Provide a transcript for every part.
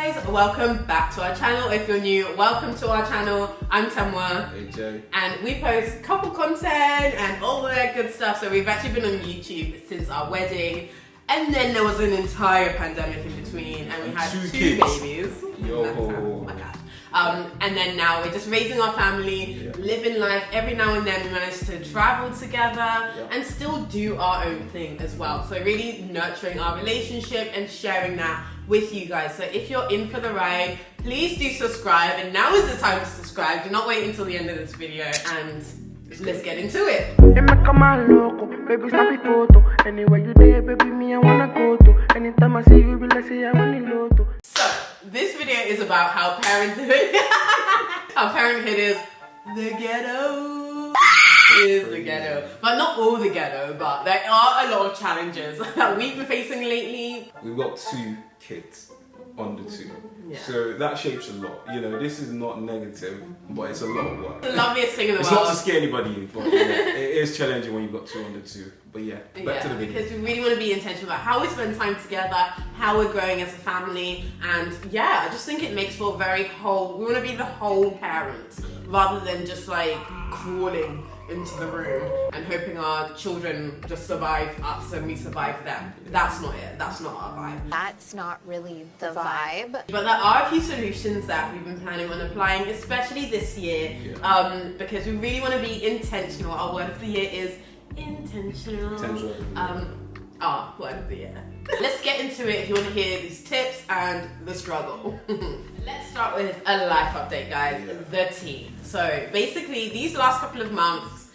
guys, welcome back to our channel. If you're new, welcome to our channel. I'm Temwa. AJ. And we post couple content and all that good stuff. So we've actually been on YouTube since our wedding. And then there was an entire pandemic in between and we had two babies. Yo. Oh my God. And then now we're just raising our family, living life. Every now and then we manage to travel together and still do our own thing as well. So really nurturing our relationship and sharing that with you guys. So if you're in for the ride, please do subscribe. And now is the time to subscribe. Do not wait until the end of this video and let's get into it. Baby, snap a photo. Anywhere you there, baby, me I wanna go to. Anytime I see you, be like say I want to loto. So this video is about how parenthood, is the ghetto. Is the ghetto, but not all the ghetto. But there are a lot of challenges that we've been facing lately. We've got 2 kids, under 2. Yeah. So that shapes a lot. You know, this is not negative, but it's a lot of work. The loveliest thing in the It's world. not to scare anybody, but it is challenging when you've got 2 under 2. But back to the video. Because we really want to be intentional about how we spend time together, how we're growing as a family, and I just think it makes for a very whole. We want to be the whole parent rather than just like crawling into the room and hoping our children just survive us and we survive them. That's not it. That's not our vibe. That's not really the vibe. But there are a few solutions that we've been planning on applying, especially this year, because we really want to be intentional. Our word of the year is intentional. Our word of the year. Let's get into it if you want to hear these tips and the struggle. Let's start with a life update, guys. The tea. So basically, these last couple of months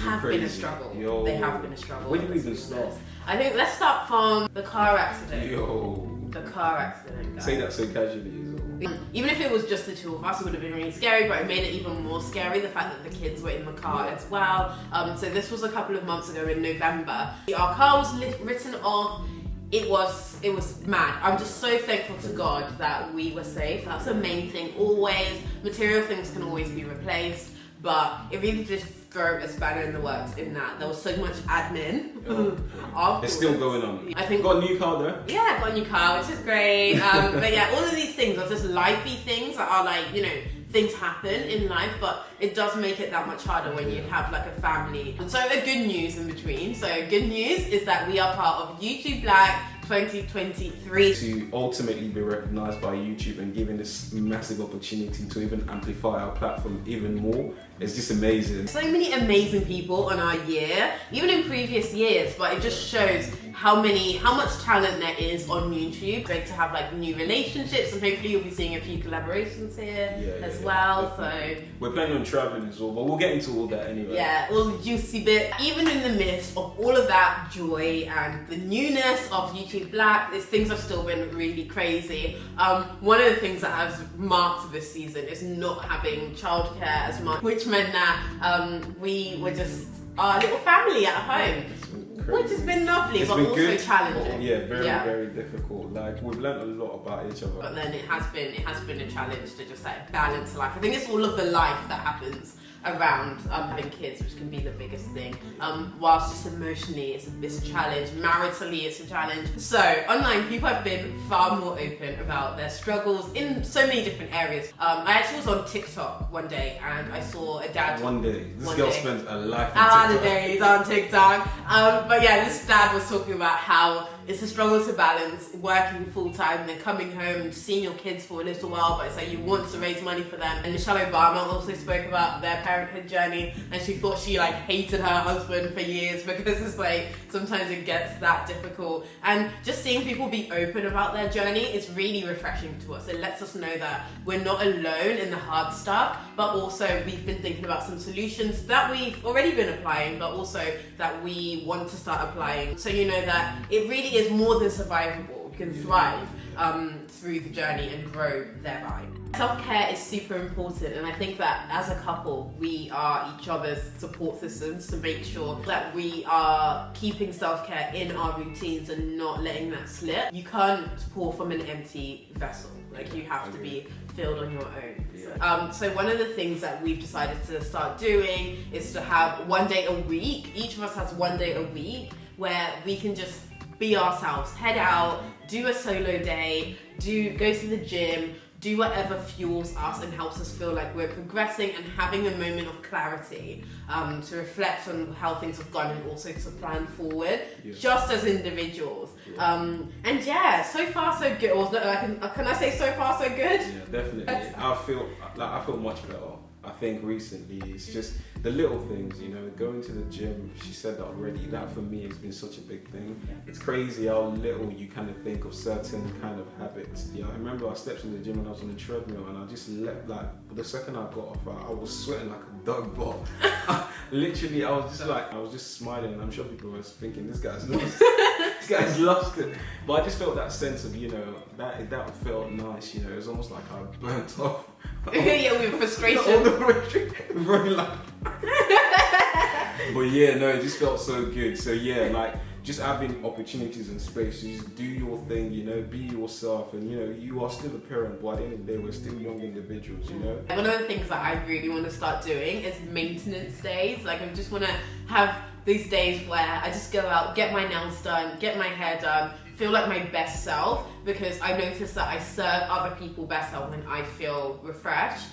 have been a struggle. They have been a struggle. Where do you even start? I think let's start from the car accident. The car accident, guys. Say that so casually as well. Even if it was just the 2 of us, it would have been really scary, but it made it even more scary, the fact that the kids were in the car as well. So this was a couple of months ago in November. Our car was written off. It was mad. I'm just so thankful to God that we were safe. That's the main thing always. Material things can always be replaced, but it really just threw a spanner in the works in that there was so much admin. It's still going on. I think got a new car though. Yeah, I got a new car, which is great. But yeah, all of these things are just lifey things that are like, things happen in life, but it does make it that much harder when you have like a family. And so the good news in between. So good news is that we are part of YouTube Black 2023. To ultimately be recognized by YouTube and given this massive opportunity to even amplify our platform even more, it's just amazing. So many amazing people on our year, even in previous years, but it just shows how much talent there is on YouTube. Great to have like new relationships, and hopefully you'll be seeing a few collaborations here as well. Definitely. So we're planning on traveling as well, but we'll get into all that anyway. Yeah, all the juicy bit. Even in the midst of all of that joy and the newness of YouTube Black, things have still been really crazy. One of the things that has marked this season is not having childcare as much, which meant that we were just our little family at home. Which has been lovely, but also good, challenging. Very difficult. Like we've learned a lot about each other. But then it has been a challenge to just like balance life. I think it's all of the life that happens around having kids, which can be the biggest thing. Whilst just emotionally it's a challenge, maritally it's a challenge. So online people have been far more open about their struggles in so many different areas. I actually was on TikTok one day and I saw a dad. This girl spends a life on TikTok. Days on TikTok. But yeah, this dad was talking about how it's a struggle to balance working full-time and then coming home and seeing your kids for a little while, but it's like you want to raise money for them. And Michelle Obama also spoke about their parenthood journey, and she thought she like hated her husband for years because it's like sometimes it gets that difficult. And just seeing people be open about their journey is really refreshing to us. It lets us know that we're not alone in the hard stuff, but also we've been thinking about some solutions that we've already been applying, but also that we want to start applying. So you know that it really is more than survivable. You can thrive through the journey and grow thereby. Self-care is super important, and I think that as a couple we are each other's support systems to make sure that we are keeping self-care in our routines and not letting that slip. You can't pour from an empty vessel. Like you have to be filled on your own. So one of the things that we've decided to start doing is to have one day a week. Each of us has one day a week where we can just be ourselves, head out, do a solo day, go to the gym, do whatever fuels us and helps us feel like we're progressing and having a moment of clarity to reflect on how things have gone and also to plan forward, just as individuals. And yeah, so far so good. Or can I say so far so good? Yeah, definitely. I feel much better. I think recently it's just the little things, you know, going to the gym. She said that already. That for me has been such a big thing. It's crazy how little you kind of think of certain kind of habits. Yeah, I remember I stepped in the gym when I was on the treadmill and I just let the second I got off, I was sweating like a dog ball. Literally, I was just smiling, and I'm sure people were thinking, this guy's lost. This guy's lost it. But I just felt that sense of, you know, that felt nice. You know, it was almost like I burnt off. Yeah, with frustration. All the frustration. Running like. But yeah, no, it just felt so good. So yeah, like just having opportunities and space to just do your thing, you know, be yourself, and you know, you are still a parent, but at the end of the day, we're still young individuals, you know. One of the things that I really want to start doing is maintenance days. Like I just want to have these days where I just go out, get my nails done, get my hair done, feel like my best self, because I notice that I serve other people better when I feel refreshed.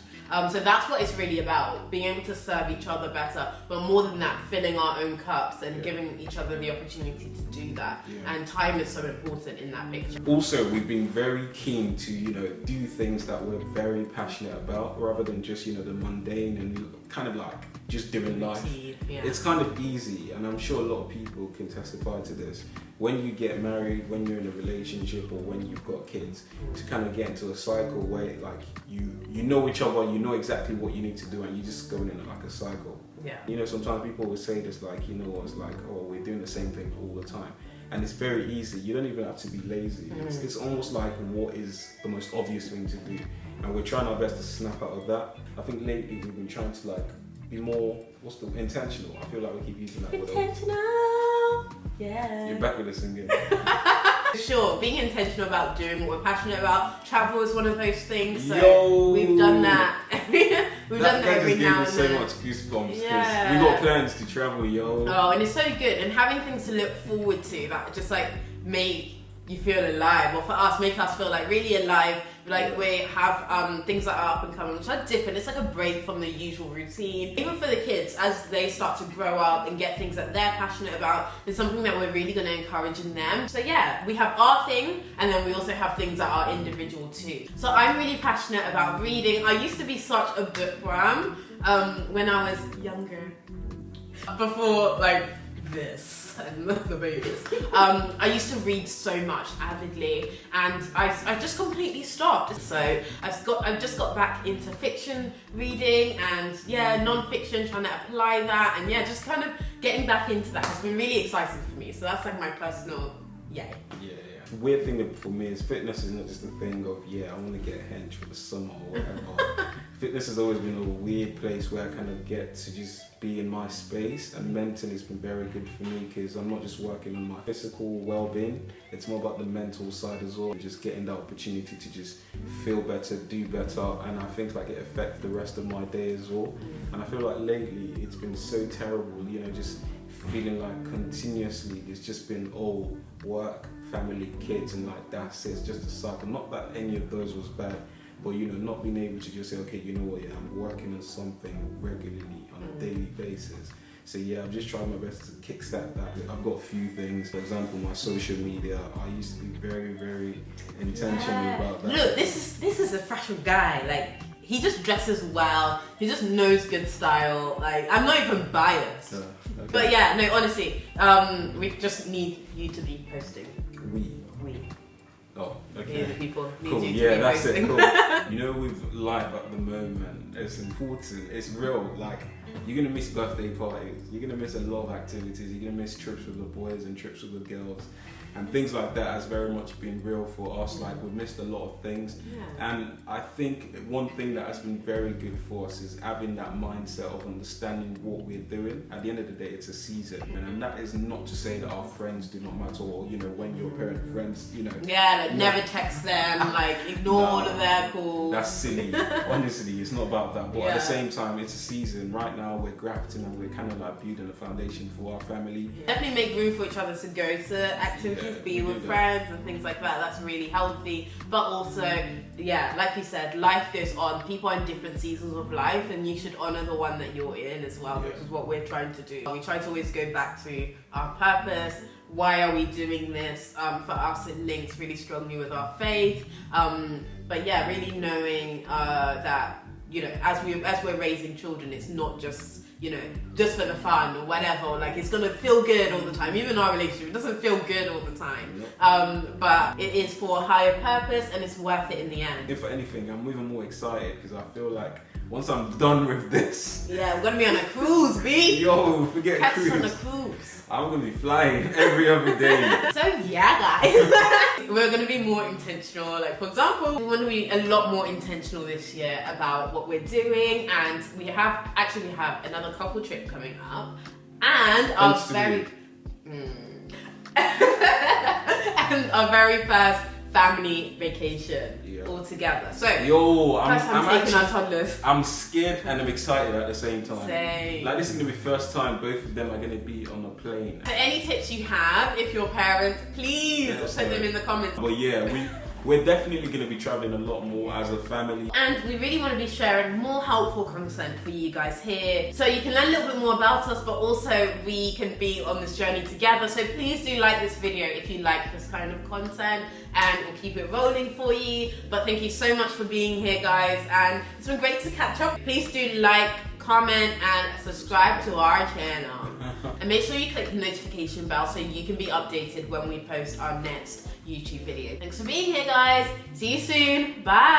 So that's what it's really about, being able to serve each other better, but more than that, filling our own cups and giving each other the opportunity to do that. And time is so important in that picture. Also, we've been very keen to, you know, do things that we're very passionate about, rather than just, you know, the mundane and kind of like just doing life. It's kind of easy, and I'm sure a lot of people can testify to this. When you get married, when you're in a relationship, or when you've got kids, to kind of get into a cycle where like you know each other, you know exactly what you need to do, and you just going in like a cycle. You know, sometimes people will say this, like, you know, it's like, oh, we're doing the same thing all the time. And it's very easy. You don't even have to be lazy. It's almost like what is the most obvious thing to do. And we're trying our best to snap out of that. I think lately we've been trying to like be more, intentional. I feel like we keep using that word. Intentional. Yeah. You're back with us again. Sure, being intentional about doing what we're passionate about. Travel is one of those things, so we've done that. We've done that every now and then. So much goosebumps because we got plans to travel, yo. Oh, and it's so good, and having things to look forward to that just like make you feel alive, or for us, make us feel like really alive. Like we have things that are up and coming, which are different. It's like a break from the usual routine. Even for the kids, as they start to grow up and get things that they're passionate about, it's something that we're really going to encourage in them. So yeah, we have our thing, and then we also have things that are individual too. So I'm really passionate about reading. I used to be such a bookworm when I was younger. Before like this and the babies. I used to read so much avidly, and I just completely stopped. So I've just got back into fiction reading, and non-fiction, trying to apply that, and just kind of getting back into that has been really exciting for me. So that's like my personal yay. The weird thing for me is fitness is not just a thing of I want to get a hench for the summer or whatever. Fitness has always been a weird place where I kind of get to just be in my space, and mentally it's been very good for me because I'm not just working on my physical well-being, it's more about the mental side as well, just getting that opportunity to just feel better, do better, and I think like it affects the rest of my day as well. And I feel like lately it's been so terrible, just feeling like continuously it's just been all work, family, kids, and like that's it. It's just a cycle. Not that any of those was bad, but not being able to just say, okay, you know what, I'm working on something regularly on a daily basis. So I'm just trying my best to kickstart that. I've got a few things. For example, my social media. I used to be very, very intentional about that. Look, this is a fashion guy. Like, he just dresses well. He just knows good style. Like, I'm not even biased. Okay. But honestly, we just need you to be posting. We. Oh, okay. The people need cool. you to be that's posting. it. Cool. With life at the moment, it's important. It's real. Like, you're gonna miss birthday parties. You're gonna miss a lot of activities. You're gonna miss trips with the boys and trips with the girls. And things like that has very much been real for us. Like, we've missed a lot of things. And I think one thing that has been very good for us is having that mindset of understanding what we're doing. At the end of the day, it's a season. And that is not to say that our friends do not matter, or, when your parent friends, never text them, ignore all of their calls. That's silly. Honestly, it's not about that. But at the same time, it's a season. Right now, we're grafting and we're kind of like building a foundation for our family. Definitely make room for each other to go to activities just be with friends and things like that. That's really healthy. But also, yeah, like you said, life goes on. People are in different seasons of life, and you should honor the one that you're in as well, which is what we're trying to do. We try to always go back to our purpose. Why are we doing this? For us, it links really strongly with our faith. But yeah, really knowing that, you know, as we're raising children, it's not just, you know, just for the fun or whatever. Like, it's gonna feel good all the time. Even our relationship, it doesn't feel good all the time. But it is for a higher purpose, and it's worth it in the end. If anything, I'm even more excited because I feel like once I'm done with this, yeah, we're gonna be on a cruise, B. Yo, forget Catch cruise. us on a cruise. I'm gonna be flying every other day. So yeah, guys, we're gonna be more intentional. Like, for example, we want to be a lot more intentional this year about what we're doing, and we have another couple trip coming up, and our very first family vacation all together. So I'm taking our toddlers. I'm scared and I'm excited at the same time. Same. Like, this is gonna be the first time both of them are gonna be on a plane. So any tips you have, if you're parents, please send them in the comments. But yeah, we're definitely going to be traveling a lot more as a family. And we really want to be sharing more helpful content for you guys here. So you can learn a little bit more about us, but also we can be on this journey together. So please do like this video if you like this kind of content, and we'll keep it rolling for you. But thank you so much for being here, guys. And it's been great to catch up. Please do like, comment, and subscribe to our channel. And make sure you click the notification bell so you can be updated when we post our next YouTube video. Thanks for being here, guys. See you soon. Bye.